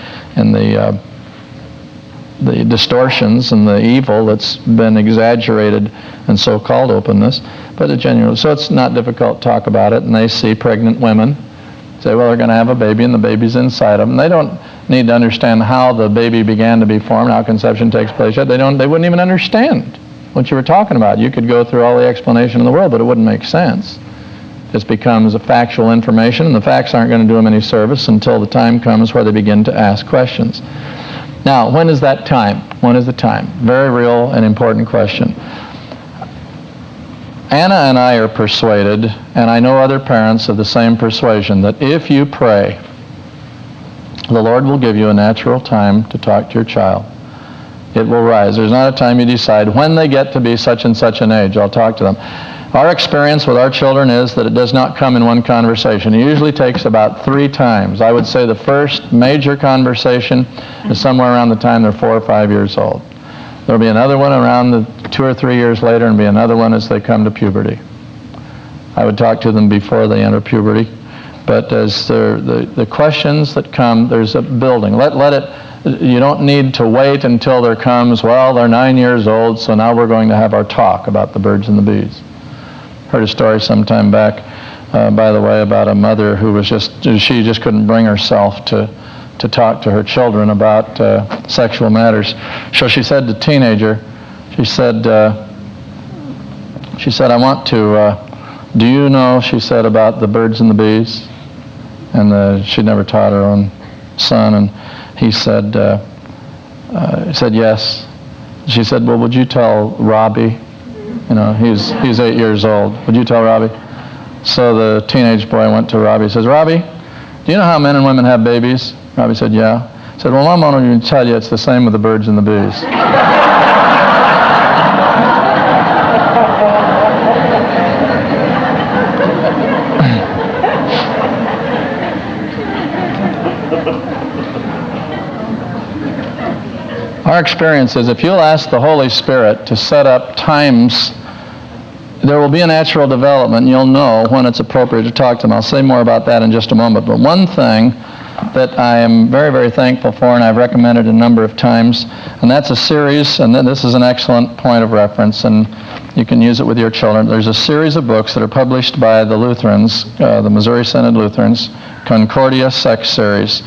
distortions and the evil that's been exaggerated and so-called openness, but a genuine. So it's not difficult to talk about it, and they see pregnant women Say, well, they're going to have a baby and the baby's inside of them. They don't need to understand how the baby began to be formed, how conception takes place yet. They wouldn't even understand what you were talking about. You could go through all the explanation in the world, but it wouldn't make sense. It becomes a factual information, and the facts aren't going to do them any service until the time comes where they begin to ask questions. Now, when is that time? When is the time? Very real and important question. Anna and I are persuaded, and I know other parents of the same persuasion, that if you pray, the Lord will give you a natural time to talk to your child. It will rise. There's not a time you decide when they get to be such and such an age, I'll talk to them. Our experience with our children is that it does not come in one conversation. It usually takes about 3 times. I would say the first major conversation is somewhere around the time they're 4 or 5 years old. There'll be another one around 2 or 3 years later, and be another one as they come to puberty. I would talk to them before they enter puberty. But as the questions that come, there's a building. Let it. You don't need to wait until there comes, well, they're 9 years old, so now we're going to have our talk about the birds and the bees. Heard a story sometime back, by the way, about a mother who was she just couldn't bring herself to talk to her children about sexual matters. So she said to the teenager, she said, I want to, do you know, she said, about the birds and the bees? And she'd never taught her own son, and he said, yes. She said, well, would you tell Robbie? You know, he's 8 years old. Would you tell Robbie? So the teenage boy went to Robbie. He says, Robbie, do you know how men and women have babies? Robbie said, yeah. He said, well, Mom won't even tell you it's the same with the birds and the bees. Our experience is if you'll ask the Holy Spirit to set up times, there will be a natural development, and you'll know when it's appropriate to talk to them. I'll say more about that in just a moment. But one thing that I am very, very thankful for, and I've recommended a number of times, and that's a series, and this is an excellent point of reference, and you can use it with your children. There's a series of books that are published by the Lutherans, the Missouri Synod Lutherans, Concordia Sex Series.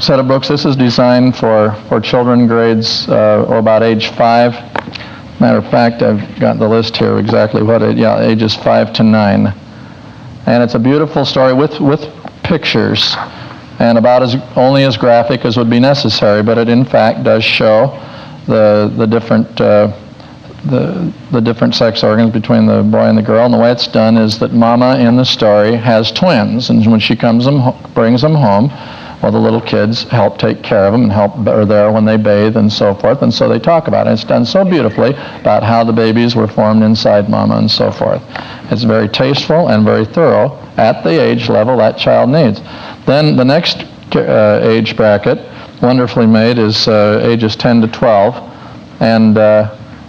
Set of books. This is designed for children grades or about age 5. Matter of fact, I've got the list here exactly what age, ages 5 to 9. And it's a beautiful story with pictures, and about only as graphic as would be necessary, but it in fact does show the different sex organs between the boy and the girl. And the way it's done is that Mama in the story has twins, and when she brings them home, well, the little kids help take care of them and are there when they bathe and so forth, and so they talk about it. It's done so beautifully about how the babies were formed inside Mama and so forth. It's very tasteful and very thorough at the age level that child needs. Then the next age bracket, wonderfully made, is ages 10 to 12, and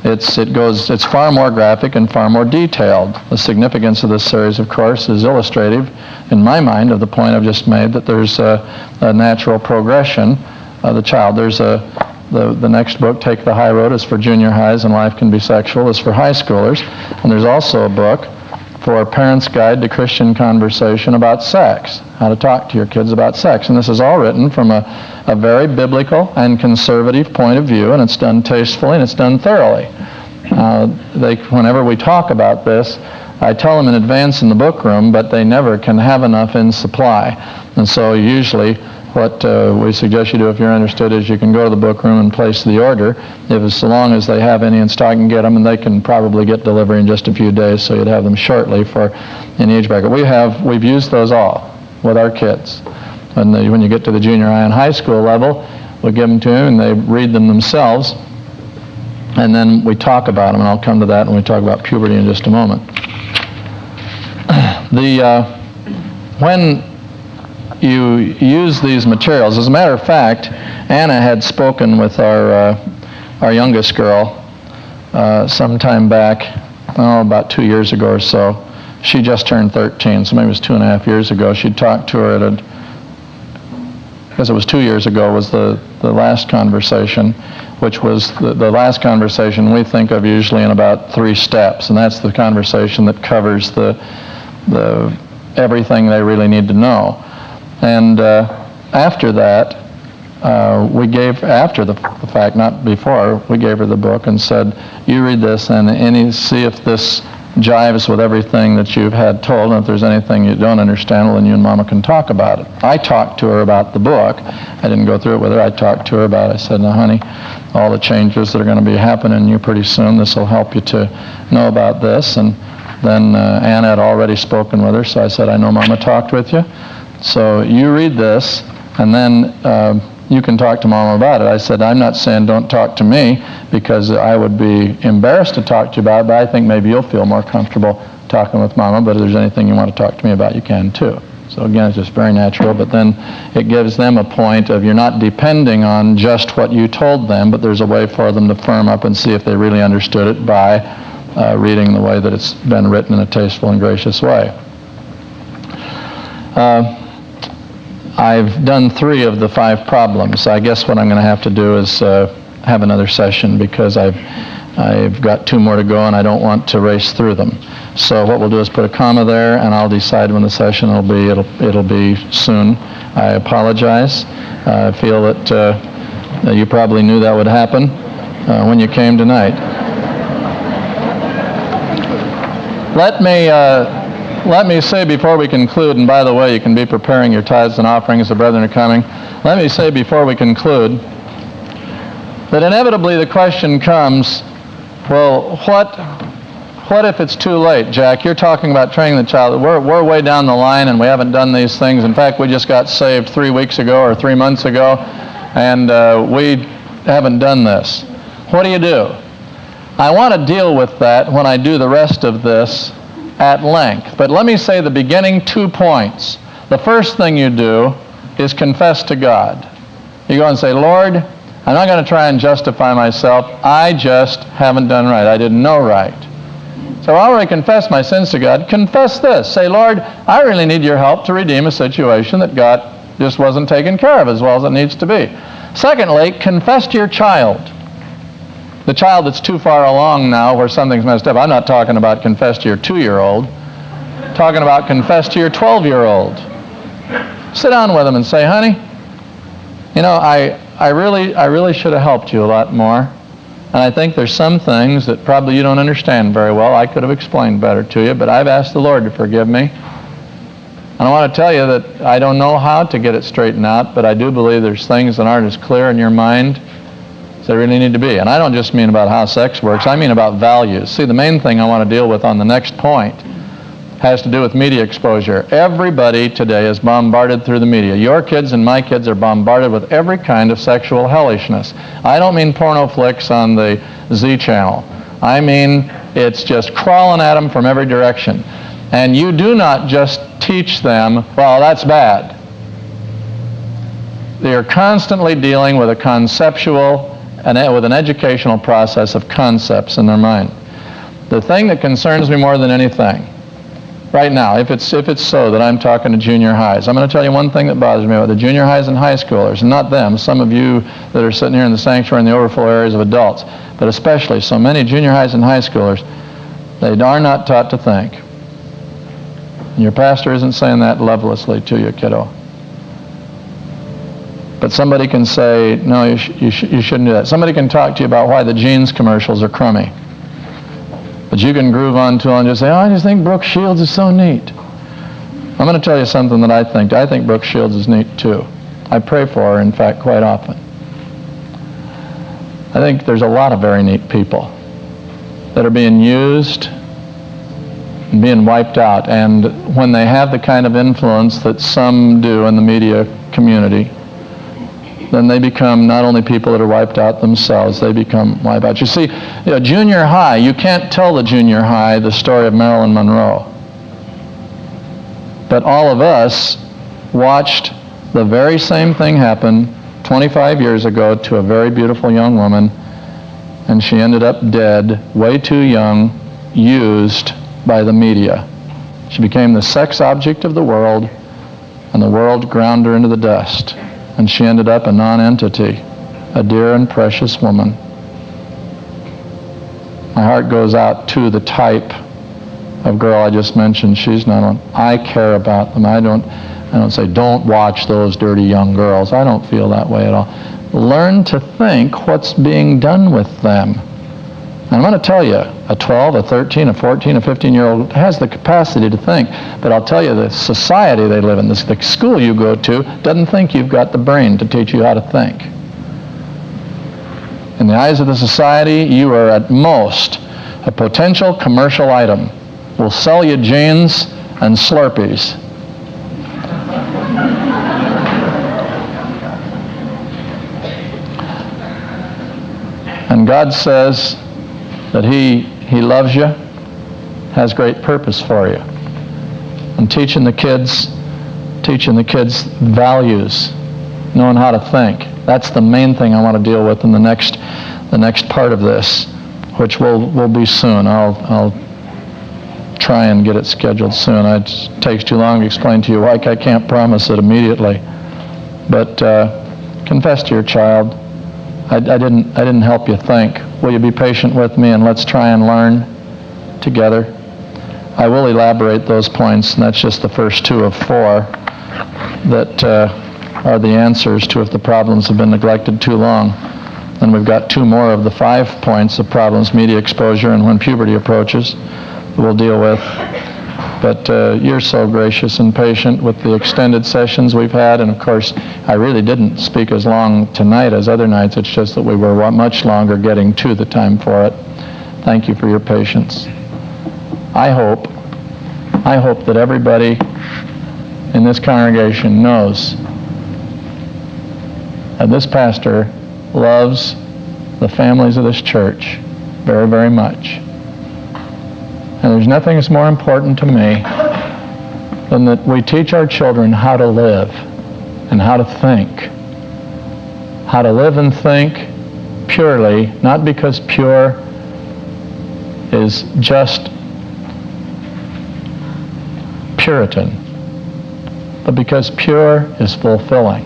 it's far more graphic and far more detailed. The significance of this series, of course, is illustrative, in my mind, of the point I've just made, that there's a natural progression of the child. There's the next book, Take the High Road, is for junior highs, and Life Can Be Sexual is for high schoolers. And there's also a book for Parents' Guide to Christian Conversation about sex, how to talk to your kids about sex. And this is all written from a very biblical and conservative point of view, and it's done tastefully and it's done thoroughly. Whenever we talk about this, I tell them in advance in the book room, but they never can have enough in supply. And so usually what we suggest you do if you're interested is you can go to the book room and place the order. So long as they have any in stock, and get them, and they can probably get delivery in just a few days, so you'd have them shortly for any age bracket. We've used those all with our kids. And when you get to the junior high and high school level, we give them to them and they read them themselves, and then we talk about them, and I'll come to that when we talk about puberty in just a moment. When you use these materials, as a matter of fact, Anna had spoken with our youngest girl sometime back, about 2 years ago or so. She just turned 13, so maybe it was 2.5 years ago. She talked to her because it was 2 years ago, was the last conversation, which was the last conversation we think of usually in about 3 steps, and that's the conversation that covers the everything they really need to know. And after that, we gave, after the fact, not before, we gave her the book and said, you read this and see if this jives with everything that you've had told, and if there's anything you don't understand, well, then you and Mama can talk about it. I talked to her about the book. I didn't go through it with her. I talked to her about it. I said, now, honey, all the changes that are going to be happening to you pretty soon, this will help you to know about this. And then Anna had already spoken with her, so I said, I know Mama talked with you. So you read this, and then you can talk to Mama about it. I said, I'm not saying don't talk to me, because I would be embarrassed to talk to you about it, but I think maybe you'll feel more comfortable talking with Mama, but if there's anything you want to talk to me about, you can too. So again, it's just very natural, but then it gives them a point of you're not depending on just what you told them, but there's a way for them to firm up and see if they really understood it by reading the way that it's been written in a tasteful and gracious way. I've done 3 of the 5 problems. I guess what I'm going to have to do is have another session, because I've got 2 more to go and I don't want to race through them. So what we'll do is put a comma there, and I'll decide when the session will be. It'll be soon. I apologize. I feel that you probably knew that would happen when you came tonight. Let me say before we conclude, and by the way, you can be preparing your tithes and offerings, the brethren are coming. Let me say before we conclude that inevitably the question comes, well, what if it's too late, Jack? You're talking about training the child. We're way down the line and we haven't done these things. In fact, we just got saved 3 weeks ago or 3 months ago, and we haven't done this. What do? I want to deal with that when I do the rest of this at length. But let me say the beginning 2 points. The first thing you do is confess to God. You go and say, Lord, I'm not going to try and justify myself. I just haven't done right. I didn't know right. So I already confessed my sins to God. Confess this. Say, Lord, I really need your help to redeem a situation that God just wasn't taking care of as well as it needs to be. Secondly, confess to your child. The child that's too far along now where something's messed up. I'm not talking about confess to your 2-year-old. I'm talking about confess to your 12-year-old. Sit down with them and say, honey, you know, I really should have helped you a lot more. And I think there's some things that probably you don't understand very well. I could have explained better to you, but I've asked the Lord to forgive me. And I want to tell you that I don't know how to get it straightened out, but I do believe there's things that aren't as clear in your mind as they really need to be. And I don't just mean about how sex works. I mean about values. See, the main thing I want to deal with on the next point has to do with media exposure. Everybody today is bombarded through the media. Your kids and my kids are bombarded with every kind of sexual hellishness. I don't mean porno flicks on the Z channel. I mean it's just crawling at them from every direction. And you do not just teach them, well, that's bad. They are constantly dealing with a conceptual and with an educational process of concepts in their mind. The thing that concerns me more than anything right now, if it's so that I'm talking to junior highs, I'm going to tell you one thing that bothers me about the junior highs and high schoolers, and not them, some of you that are sitting here in the sanctuary in the overflow areas of adults, but especially so many junior highs and high schoolers, they are not taught to think. And your pastor isn't saying that lovelessly to you, kiddo. But somebody can say, no, you shouldn't do that. Somebody can talk to you about why the jeans commercials are crummy. But you can groove on to it and just say, oh, I just think Brooke Shields is so neat. I'm going to tell you something that I think. I think Brooke Shields is neat too. I pray for her, in fact, quite often. I think there's a lot of very neat people that are being used and being wiped out. And when they have the kind of influence that some do in the media community, then they become not only people that are wiped out themselves, they become wiped out. You see, junior high, you can't tell the junior high the story of Marilyn Monroe. But all of us watched the very same thing happen 25 years ago to a very beautiful young woman, and she ended up dead, way too young, used by the media. She became the sex object of the world, and the world ground her into the dust. And she ended up a non-entity, a dear and precious woman. My heart goes out to the type a girl I just mentioned, she's not on. I care about them. I don't say, don't watch those dirty young girls. I don't feel that way at all. Learn to think what's being done with them. And I'm going to tell you, a 12, a 13, a 14, a 15-year-old has the capacity to think. But I'll tell you, the society they live in, the school you go to, doesn't think you've got the brain to teach you how to think. In the eyes of the society, you are at most a potential commercial item. We'll sell you jeans and Slurpees. And God says that He loves you, has great purpose for you. And teaching the kids values, knowing how to think. That's the main thing I want to deal with in the next part of this, which will be soon. I'll try and get it scheduled soon. It takes too long to explain to you why I can't promise it immediately. But confess to your child, I didn't help you think. Will you be patient with me and let's try and learn together? I will elaborate those points, and that's just the first 2 of 4 that are the answers to if the problems have been neglected too long. And we've got 2 more of the 5 points of problems, media exposure and when puberty approaches, that we'll deal with. But you're so gracious and patient with the extended sessions we've had, and of course, I really didn't speak as long tonight as other nights. It's just that we were much longer getting to the time for it. Thank you for your patience. I hope that everybody in this congregation knows that this pastor loves the families of this church very, very much. And there's nothing that's more important to me than that we teach our children how to live and how to think. How to live and think purely, not because pure is just Puritan, but because pure is fulfilling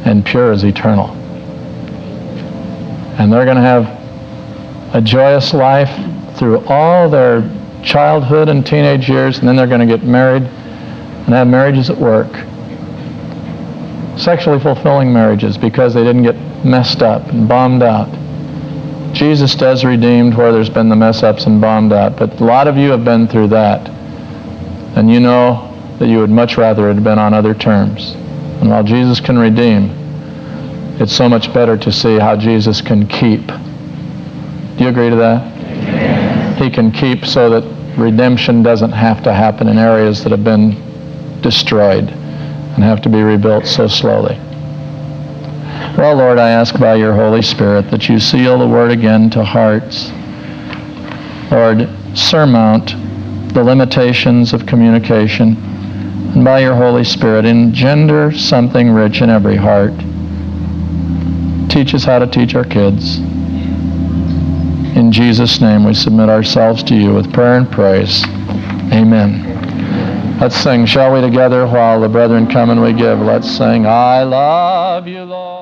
and pure is eternal. And they're going to have a joyous life through all their childhood and teenage years, and then they're going to get married and have marriages at work. Sexually fulfilling marriages because they didn't get messed up and bombed out. Jesus does redeemed where there's been the mess-ups and bombed out, but a lot of you have been through that. And you know that you would much rather it had been on other terms. And while Jesus can redeem, it's so much better to see how Jesus can keep. Do you agree to that? Amen. He can keep so that redemption doesn't have to happen in areas that have been destroyed and have to be rebuilt so slowly. Well, Lord, I ask by your Holy Spirit that you seal the word again to hearts. Lord, surmount the limitations of communication, and by your Holy Spirit engender something rich in every heart. Teach us how to teach our kids. In Jesus' name we submit ourselves to you with prayer and praise. Amen. Let's sing, shall we, together while the brethren come and we give. Let's sing, I love you, Lord.